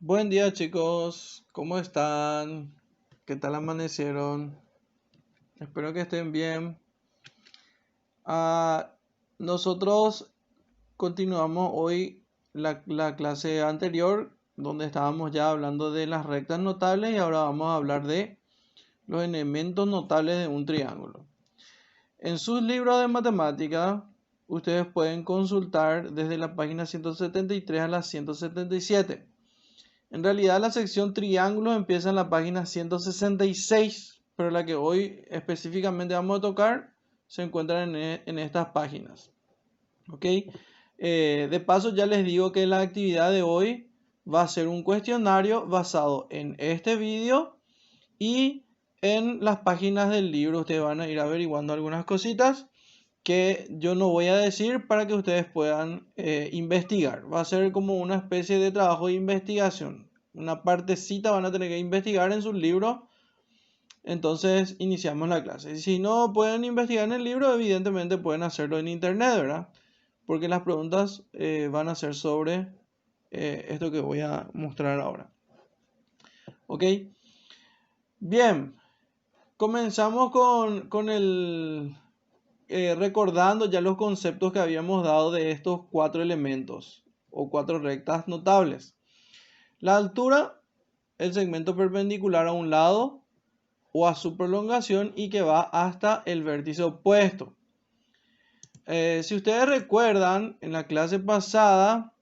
Buen día chicos, ¿cómo están? ¿Qué tal amanecieron? Espero que estén bien. Ah, Nosotros continuamos hoy la clase anterior donde estábamos ya hablando de las rectas notables y ahora vamos a hablar de los elementos notables de un triángulo. En sus libros de matemática ustedes pueden consultar desde la página 173 a la 177. En realidad la sección triángulos empieza en la página 166, pero la que hoy específicamente vamos a tocar se encuentra en estas páginas. ¿Ok? De paso ya les digo que la actividad de hoy va a ser un cuestionario basado en este vídeo y en las páginas del libro. Ustedes van a ir averiguando algunas cositas que yo no voy a decir para que ustedes puedan investigar. Va a ser como una especie de trabajo de investigación. Una partecita van a tener que investigar en sus libros. Entonces iniciamos la clase. Si no pueden investigar en el libro, evidentemente pueden hacerlo en internet, ¿verdad? Porque las preguntas van a ser sobre esto que voy a mostrar ahora. ¿Ok? Bien, comenzamos con el recordando ya los conceptos que habíamos dado de estos cuatro elementos o cuatro rectas notables. La altura, el segmento perpendicular a un lado o a su prolongación y que va hasta el vértice opuesto. Si ustedes recuerdan, en la clase pasada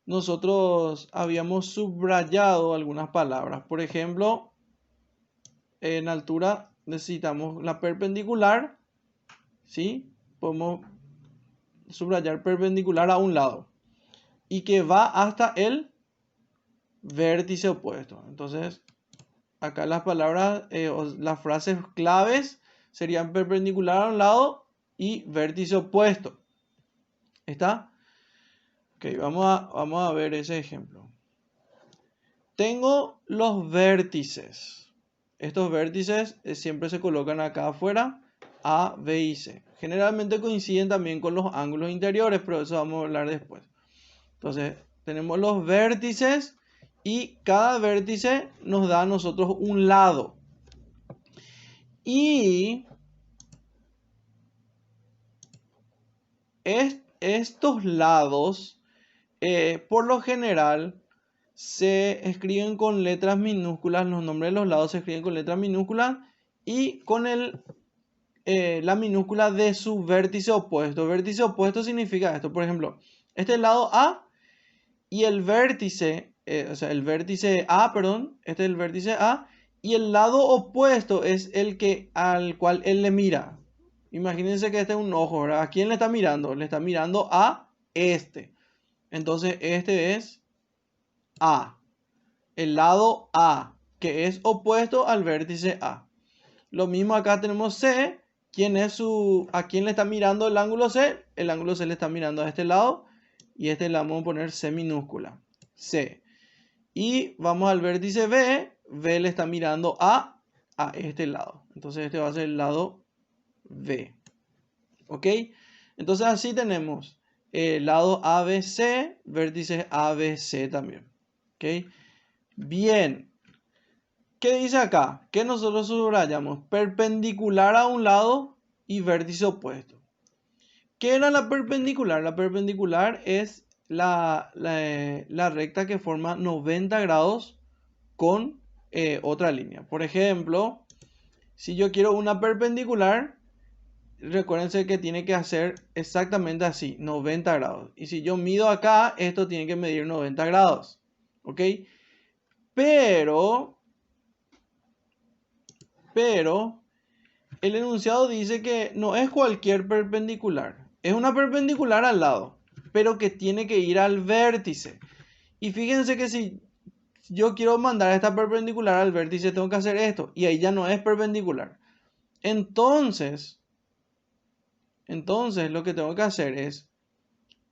nosotros habíamos subrayado algunas palabras. Por ejemplo, en altura necesitamos la perpendicular, ¿sí? Podemos subrayar perpendicular a un lado y que va hasta el vértice opuesto. Entonces, acá las palabras o las frases claves serían perpendicular a un lado y vértice opuesto. ¿Está? Ok, vamos a ver ese ejemplo. Tengo los vértices. Estos vértices siempre se colocan acá afuera, A, B y C. Generalmente coinciden también con los ángulos interiores, pero eso vamos a hablar después. Entonces, tenemos los vértices y cada vértice nos da a nosotros un lado. Y estos lados, por lo general, se escriben con letras minúsculas. Los nombres de los lados se escriben con letras minúsculas y con la minúscula de su vértice opuesto. Vértice opuesto significa esto. Por ejemplo, este es el lado A. Y el vértice, o sea, el vértice A, perdón, este es el vértice A, y el lado opuesto es el que al cual él le mira. Imagínense que este es un ojo, ¿verdad? ¿A quién le está mirando? Le está mirando a este. Entonces, este es A, el lado A, que es opuesto al vértice A. Lo mismo acá tenemos C, ¿a quién le está mirando el ángulo C? El ángulo C le está mirando a este lado y este le vamos a poner C minúscula. C. Y vamos al vértice B. B le está mirando a este lado. Entonces este va a ser el lado B. ¿Ok? Entonces así tenemos el lado ABC, vértice ABC también. ¿Ok? Bien. ¿Qué dice acá? Que nosotros subrayamos perpendicular a un lado y vértice opuesto. ¿Qué era la perpendicular? La perpendicular es la recta que forma 90 grados con otra línea. Por ejemplo, si yo quiero una perpendicular, recuérdense que tiene que hacer exactamente así, 90 grados. Y si yo mido acá, esto tiene que medir 90 grados. ¿Ok? Pero el enunciado dice que no es cualquier perpendicular. Es una perpendicular al lado, pero que tiene que ir al vértice. Y fíjense que si yo quiero mandar esta perpendicular al vértice, tengo que hacer esto. Y ahí ya no es perpendicular. Entonces lo que tengo que hacer es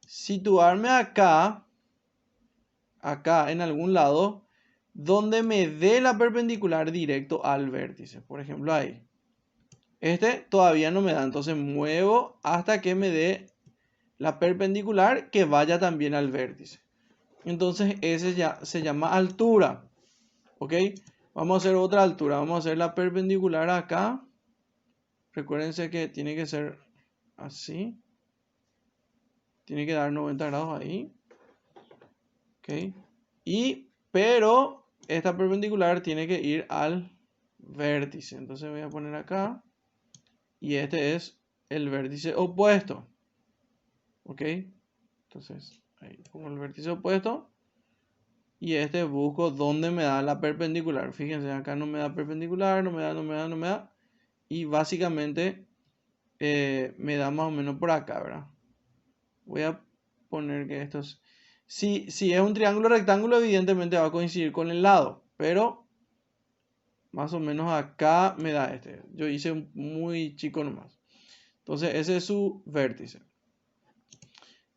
situarme acá en algún lado, donde me dé la perpendicular directo al vértice. Por ejemplo, ahí. Este todavía no me da, entonces muevo hasta que me dé la perpendicular que vaya también al vértice. entonces ese ya se llama altura. ¿Ok? Vamos a hacer otra altura. Vamos a hacer la perpendicular acá. Recuérdense que tiene que ser así. Tiene que dar 90 grados ahí. ¿Ok? Pero esta perpendicular tiene que ir al vértice. Entonces voy a poner acá. Y este es el vértice opuesto. ¿Ok? Entonces ahí pongo el vértice opuesto. Y este busco dónde me da la perpendicular. Fíjense, acá no me da perpendicular, no me da. Y básicamente me da más o menos por acá, ¿verdad? Voy a poner que esto es... Si es un triángulo rectángulo, evidentemente va a coincidir con el lado. Pero más o menos acá me da este. Yo hice muy chico nomás. Entonces ese es su vértice.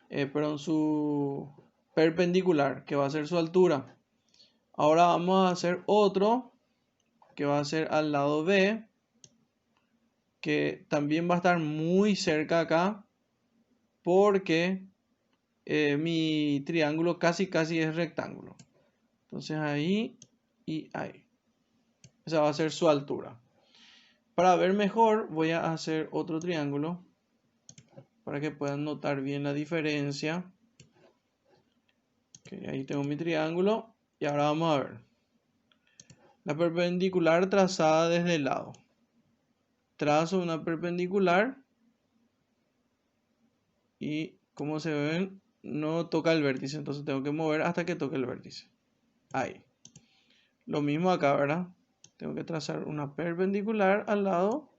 Perdón, su perpendicular, que va a ser su altura. Ahora vamos a hacer otro, que va a ser al lado B, que también va a estar muy cerca acá, porque mi triángulo casi es rectángulo. Entonces ahí y ahí. Esa va a ser su altura. Para ver mejor voy a hacer otro triángulo para que puedan notar bien la diferencia. Okay, ahí tengo mi triángulo y ahora vamos a ver. La perpendicular trazada desde el lado. Trazo una perpendicular y como se ven no toca el vértice, entonces tengo que mover hasta que toque el vértice. Ahí. Lo mismo acá, ¿verdad? Tengo que trazar una perpendicular al lado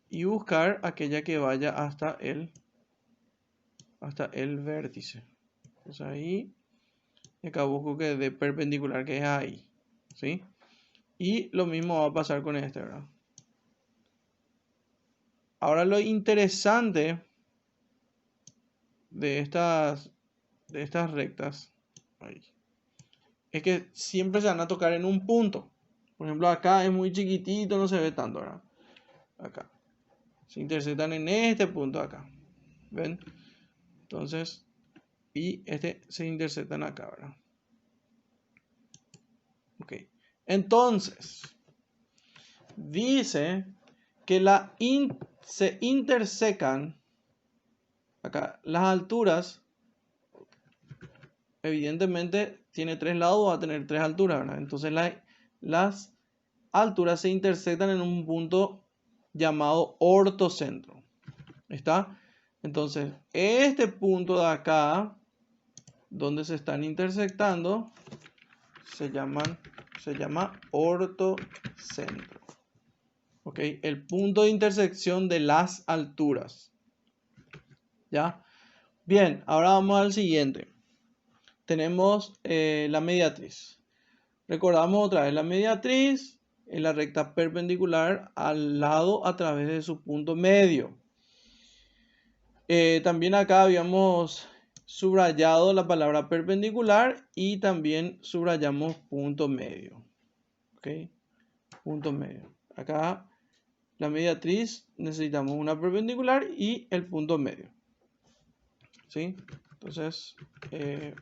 y buscar aquella que vaya hasta el vértice. Pues ahí, acá busco que dé perpendicular, que es ahí, ¿sí? Y lo mismo va a pasar con este, ¿verdad? Ahora lo interesante de estas rectas ahí, es que siempre se van a tocar en un punto. Por ejemplo, acá es muy chiquitito, no se ve tanto, ¿verdad? Acá. Se intersectan en este punto acá. ¿Ven? Entonces, y este se intersectan acá, ¿verdad? Ok. Entonces, dice que se intersecan acá. Las alturas, evidentemente, tiene tres lados, va a tener tres alturas, ¿verdad? Entonces, las alturas se intersectan en un punto llamado ortocentro. ¿Está? Entonces, este punto de acá, donde se están intersectando, se llama ortocentro. ¿Ok? El punto de intersección de las alturas. ¿Ya? Bien, ahora vamos al siguiente. Tenemos la mediatriz. Recordamos otra vez, la mediatriz es la recta perpendicular al lado a través de su punto medio. También acá habíamos subrayado la palabra perpendicular y también subrayamos punto medio. ¿Ok? Punto medio. Acá la mediatriz necesitamos una perpendicular y el punto medio. ¿Sí? Entonces,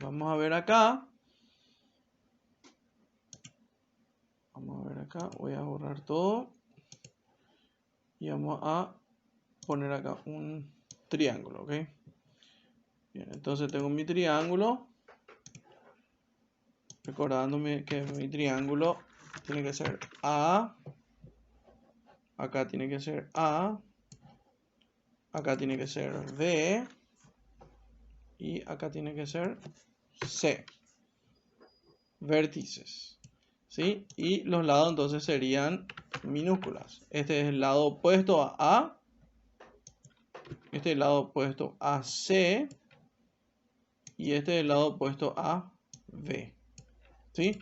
vamos a ver acá. Vamos a ver acá. Voy a borrar todo. Y vamos a poner acá un triángulo. ¿Ok? Bien, entonces tengo mi triángulo. Recordándome que mi triángulo tiene que ser A. Acá tiene que ser A. Acá tiene que ser B. Y acá tiene que ser C. Vértices. ¿Sí? Y los lados entonces serían minúsculas. Este es el lado opuesto a A. Este es el lado opuesto a C. Y este es el lado opuesto a B. ¿Sí?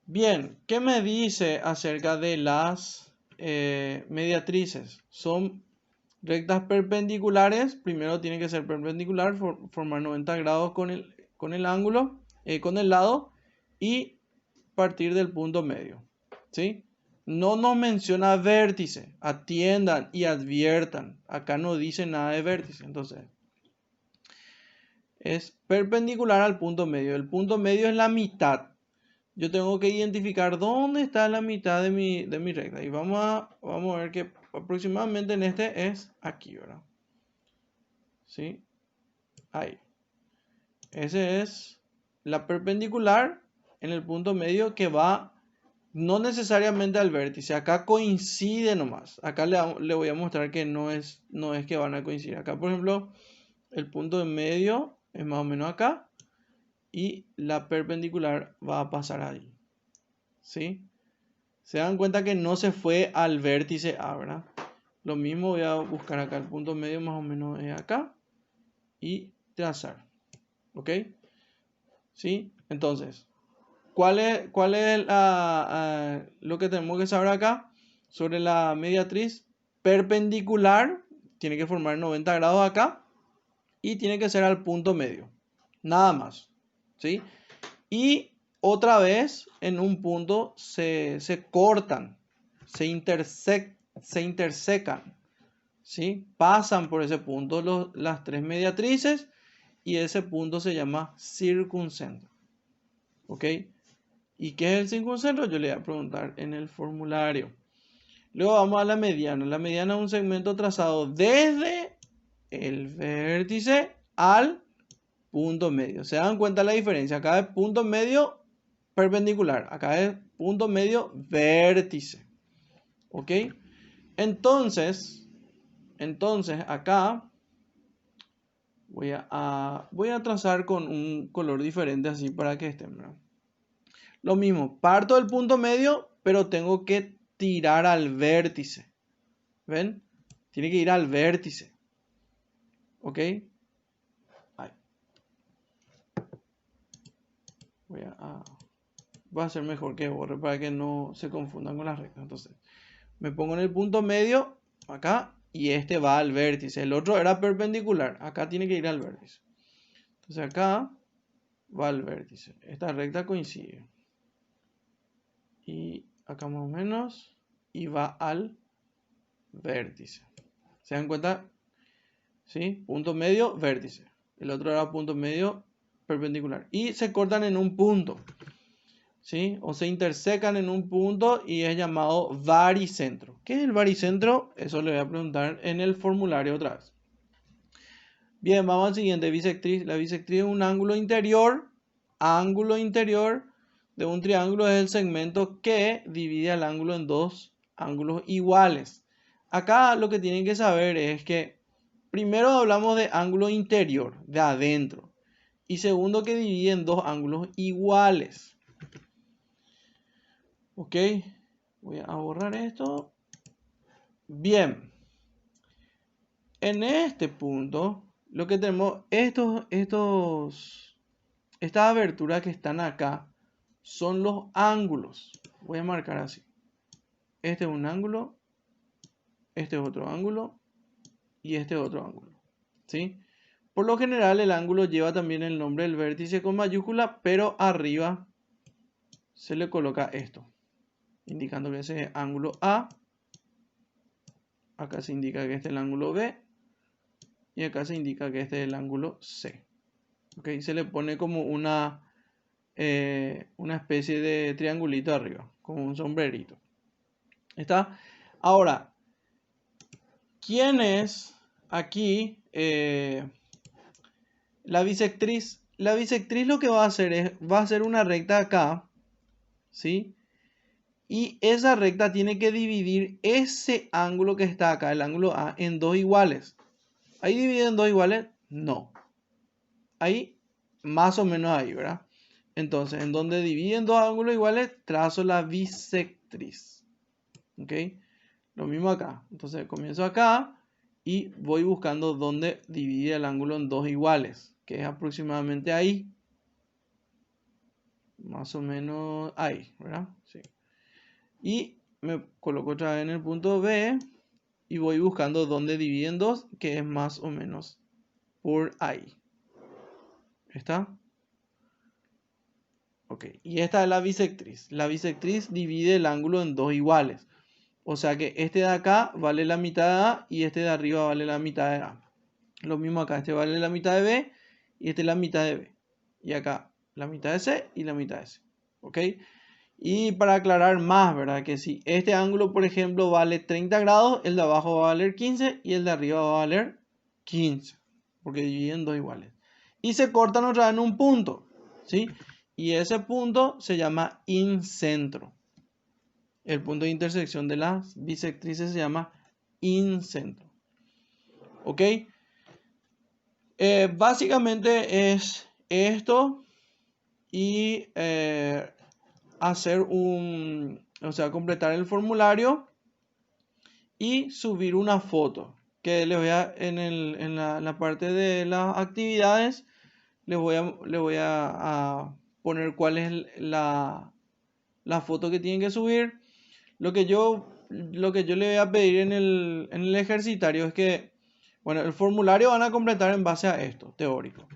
Bien, ¿qué me dice acerca de las mediatrices? Son rectas perpendiculares. Primero tiene que ser perpendicular, formar 90 grados con el ángulo, con el lado y partir del punto medio. ¿Sí? No nos menciona vértice. Atiendan y adviertan. Acá no dice nada de vértice. Entonces, es perpendicular al punto medio. El punto medio es la mitad. Yo tengo que identificar dónde está la mitad de mi recta. Y vamos a ver que aproximadamente en este es aquí, ¿verdad? ¿Sí? Ahí. Ese es la perpendicular en el punto medio que va no necesariamente al vértice. Acá coincide nomás. Acá le voy a mostrar que no es que van a coincidir. Acá, por ejemplo, el punto de medio es más o menos acá. Y la perpendicular va a pasar ahí. ¿Sí? Se dan cuenta que no se fue al vértice A, ¿verdad? Lo mismo voy a buscar acá. El punto medio más o menos es acá. Y trazar. ¿Ok? ¿Sí? Entonces, ¿cuál es lo que tenemos que saber acá? Sobre la mediatriz perpendicular. Tiene que formar 90 grados acá. Y tiene que ser al punto medio. Nada más. ¿Sí? Y otra vez en un punto se cortan. Se intersecan. ¿Sí? Pasan por ese punto las tres mediatrices. Y ese punto se llama circuncentro. ¿Ok? ¿Y qué es el circuncentro? Yo le voy a preguntar en el formulario. Luego vamos a la mediana. La mediana es un segmento trazado desde el vértice al punto medio. ¿Se dan cuenta la diferencia? Acá es punto medio perpendicular. Acá es punto medio vértice. ¿Ok? Entonces acá voy a trazar con un color diferente así para que estén, ¿verdad? Lo mismo, parto del punto medio, pero tengo que tirar al vértice. ¿Ven? Tiene que ir al vértice. ¿Ok? Ahí. Voy a hacer mejor que borre para que no se confundan con las rectas. Entonces, me pongo en el punto medio, acá, y este va al vértice. El otro era perpendicular. Acá tiene que ir al vértice. Entonces, acá va al vértice. Esta recta coincide. Y acá más o menos. Y va al vértice. ¿Se dan cuenta? ¿Sí? Punto medio, vértice. El otro era punto medio, perpendicular. Y se cortan en un punto. ¿Sí? O se intersecan en un punto y es llamado varicentro. ¿Qué es el varicentro? Eso le voy a preguntar en el formulario otra vez. Bien, vamos al siguiente, bisectriz. La bisectriz es un ángulo interior. Ángulo interior de un triángulo es el segmento que divide al ángulo en dos ángulos iguales. Acá lo que tienen que saber es que primero hablamos de ángulo interior, de adentro. Y segundo que divide en dos ángulos iguales. Ok, voy a borrar esto. Bien. En este punto, lo que tenemos, estas aberturas que están acá son los ángulos. Voy a marcar así. Este es un ángulo, este es otro ángulo y este es otro ángulo. ¿Sí? Por lo general el ángulo lleva también el nombre del vértice con mayúscula, pero arriba se le coloca esto, indicando que ese es ángulo A. Acá se indica que este es el ángulo B. Y acá se indica que este es el ángulo C. ¿Ok? Se le pone como una especie de triangulito arriba, como un sombrerito. ¿Está? Ahora, ¿quién es aquí la bisectriz? La bisectriz lo que va a hacer es, va a hacer una recta acá, ¿sí? Y esa recta tiene que dividir ese ángulo que está acá, el ángulo A, en dos iguales. ¿Ahí divide en dos iguales? No. Ahí, más o menos ahí, ¿verdad? Entonces, en donde dividen dos ángulos iguales, trazo la bisectriz. ¿Ok? Lo mismo acá. Entonces, comienzo acá y voy buscando dónde divide el ángulo en dos iguales, que es aproximadamente ahí. Más o menos ahí, ¿verdad? Sí. Y me coloco otra vez en el punto B y voy buscando dónde dividen dos, que es más o menos por ahí. ¿Está? Ok, y esta es la bisectriz. La bisectriz divide el ángulo en dos iguales. O sea que este de acá vale la mitad de A y este de arriba vale la mitad de A. Lo mismo acá, este vale la mitad de B y esta es la mitad de B. Y acá la mitad de C y la mitad de C. ¿Ok? Y para aclarar más, ¿verdad? Que si este ángulo, por ejemplo, vale 30 grados, el de abajo va a valer 15 y el de arriba va a valer 15. Porque dividen dos iguales. Y se cortan otra vez en un punto, ¿sí? Y ese punto se llama incentro. El punto de intersección de las bisectrices se llama incentro. ¿Ok? Básicamente es esto y hacer completar el formulario y subir una foto. Que les voy a, en la parte de las actividades, les voy a poner cuál es la foto que tienen que subir. Lo que yo le voy a pedir en el ejercitario es que, bueno, el formulario van a completar en base a esto, teórico.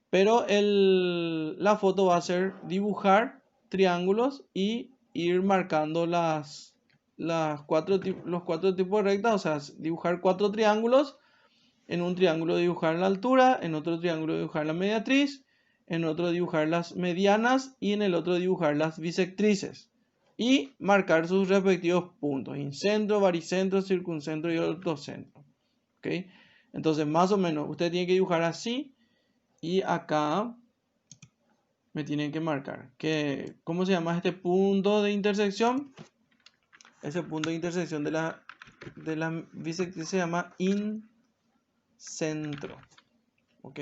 Pero la foto va a ser dibujar triángulos y ir marcando los cuatro tipos de rectas, o sea, dibujar 4 triángulos. En un triángulo dibujar la altura, en otro triángulo dibujar la mediatriz, en otro dibujar las medianas y en el otro dibujar las bisectrices. Y marcar sus respectivos puntos, incentro, baricentro, circuncentro y ortocentro. ¿Ok? Entonces, más o menos, usted tiene que dibujar así y acá me tienen que marcar. ¿Cómo se llama este punto de intersección? Ese punto de intersección de la bisectriz se llama incentro. ¿Ok?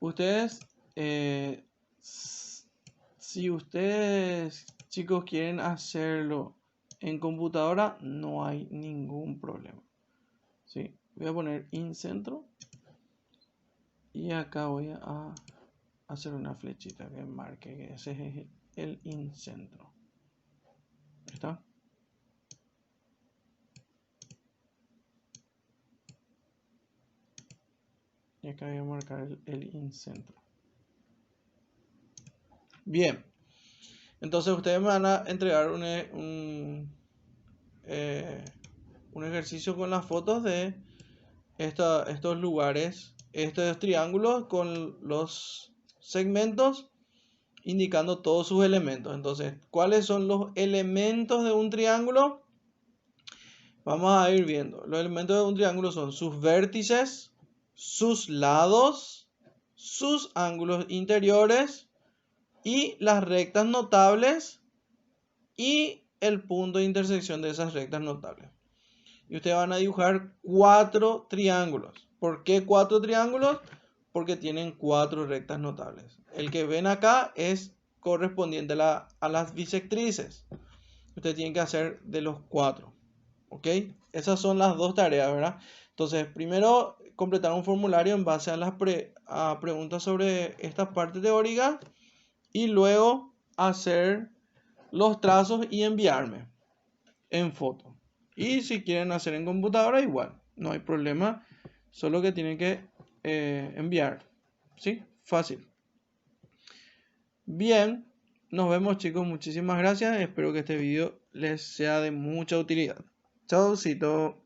Ustedes, si ustedes, chicos, quieren hacerlo en computadora, no hay ningún problema. ¿Sí? Voy a poner incentro y acá voy a hacer una flechita que marque que ese es el incentro. ¿Está? Y acá voy a marcar el incentro. Bien. Entonces ustedes me van a entregar un ejercicio con las fotos de estos lugares, estos triángulos con los segmentos indicando todos sus elementos. Entonces, ¿cuáles son los elementos de un triángulo? Vamos a ir viendo. Los elementos de un triángulo son sus vértices, sus lados, sus ángulos interiores y las rectas notables y el punto de intersección de esas rectas notables. Y ustedes van a dibujar 4 triángulos. ¿Por qué 4 triángulos? Porque tienen 4 rectas notables. El que ven acá es correspondiente a las bisectrices. Ustedes tienen que hacer de los 4. ¿Ok? Esas son las 2 tareas, ¿verdad? Entonces, primero completar un formulario en base a las preguntas sobre esta parte teórica. Y luego hacer los trazos y enviarme en foto. Y si quieren hacer en computadora, igual, no hay problema, solo que tienen que enviar. ¿Sí? Fácil. Bien, nos vemos, chicos, muchísimas gracias, espero que este video les sea de mucha utilidad. Chaucito.